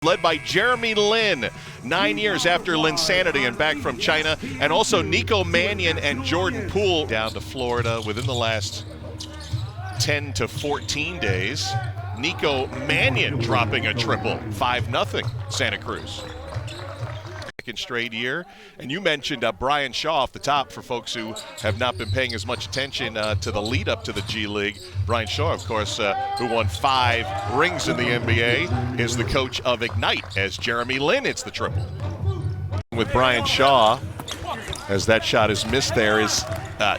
led by Jeremy Lin, 9 years after Linsanity and back from China, and also Nico Mannion and Jordan Poole down to Florida within the last 10 to 14 days. Nico Mannion dropping a triple, 5-0 Santa Cruz. Second straight year. And you mentioned Brian Shaw off the top for folks who have not been paying as much attention to the lead up to the G League. Brian Shaw, of course, who won 5 rings in the NBA, is the coach of Ignite as Jeremy Lin hits the triple. With Brian Shaw, as that shot is missed there, is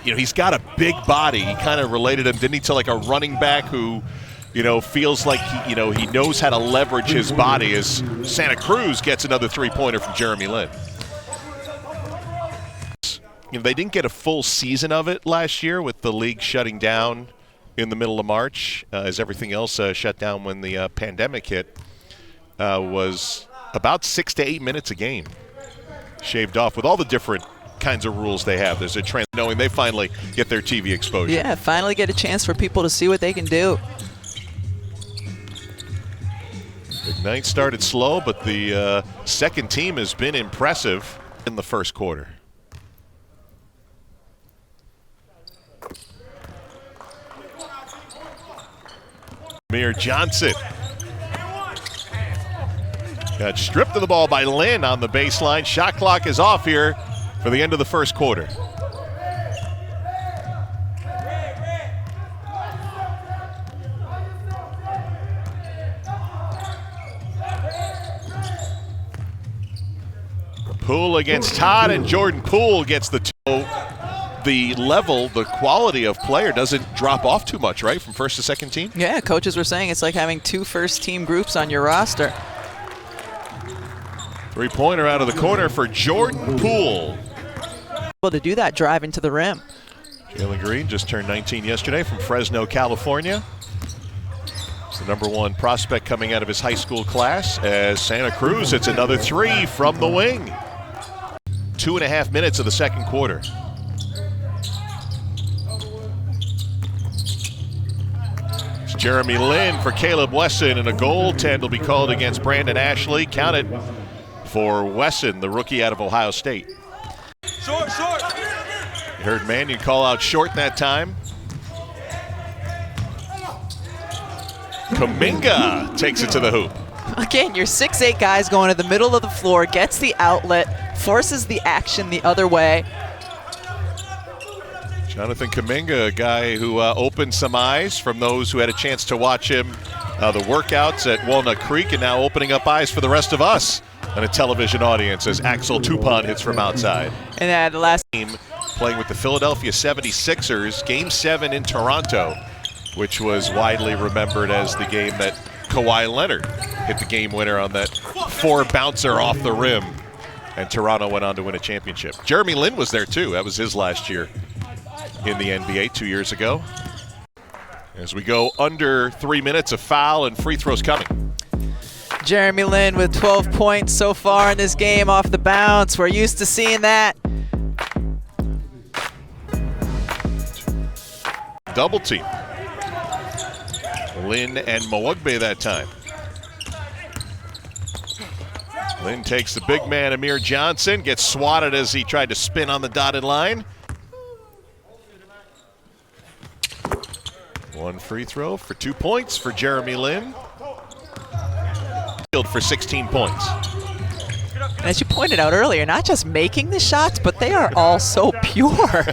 he's got a big body. He kind of related him, didn't he, to like a running back who feels like he knows how to leverage his body, as Santa Cruz gets another three-pointer from Jeremy Lin. They didn't get a full season of it last year with the league shutting down in the middle of March, as everything else shut down when the pandemic hit. Was about 6 to 8 minutes a game, shaved off with all the different kinds of rules they have. There's a trend knowing they finally get their TV exposure. Yeah, finally get a chance for people to see what they can do. Ignite started slow, but the second team has been impressive in the first quarter. Amir Johnson got stripped of the ball by Lin on the baseline. Shot clock is off here for the end of the first quarter. Poole against Todd, and Jordan Poole gets the two. The level, the quality of player doesn't drop off too much, right, from first to second team? Yeah, coaches were saying it's like having 2 first-team groups on your roster. Three-pointer out of the corner for Jordan Poole. Able to do that driving to the rim. Jalen Green just turned 19 yesterday from Fresno, California. He's the #1 prospect coming out of his high school class, as Santa Cruz hits another 3 from the wing. 2.5 minutes of the second quarter. It's Jeremy Lin for Caleb Wesson, and a goaltend will be called against Brandon Ashley. Counted for Wesson, the rookie out of Ohio State. Short. You heard Mannion call out short that time. Kuminga takes it to the hoop. Again, your 6'8" guys going to the middle of the floor, gets the outlet, forces the action the other way. Jonathan Kuminga, a guy who opened some eyes from those who had a chance to watch him the workouts at Walnut Creek, and now opening up eyes for the rest of us and a television audience as Axel Toupon hits from outside. And the last team playing with the Philadelphia 76ers, Game 7 in Toronto, which was widely remembered as the game that Kawhi Leonard hit the game winner on that 4-bouncer off the rim, and Toronto went on to win a championship. Jeremy Lin was there too. That was his last year in the NBA 2 years ago. As we go under 3 minutes of foul and free throws coming. Jeremy Lin with 12 points so far in this game off the bounce. We're used to seeing that. Double team. Lin and Mwugbe that time. Lin takes the big man Amir Johnson, gets swatted as he tried to spin on the dotted line. 1 free throw for 2 points for Jeremy Lin. Field for 16 points. And as you pointed out earlier, not just making the shots, but they are all so pure.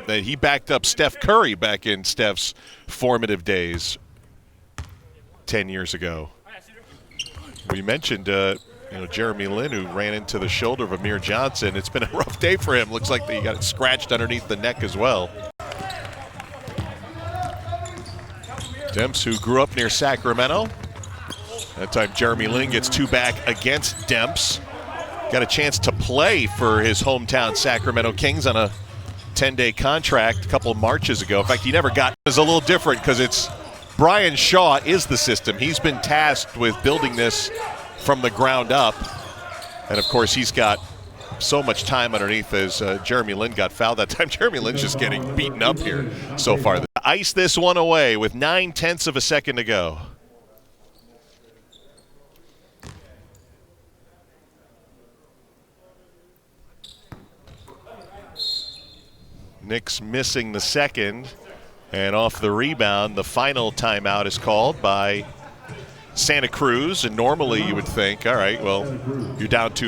That he backed up Steph Curry back in Steph's formative days 10 years ago. We mentioned Jeremy Lin, who ran into the shoulder of Amir Johnson. It's been a rough day for him. Looks like he got it scratched underneath the neck as well. Demps, who grew up near Sacramento. That time Jeremy Lin gets 2 back against Demps. Got a chance to play for his hometown Sacramento Kings on a 10-day contract a couple of Marches ago. In fact, he never got. It's a little different because it's Brian Shaw is the system. He's been tasked with building this from the ground up. And, of course, he's got so much time underneath as Jeremy Lin got fouled that time. Jeremy Lin's just getting beaten up here so far. Ice this one away with 9/10 of a second to go. Knicks missing the second, and off the rebound, the final timeout is called by Santa Cruz. And normally you would think, all right, well, you're down 2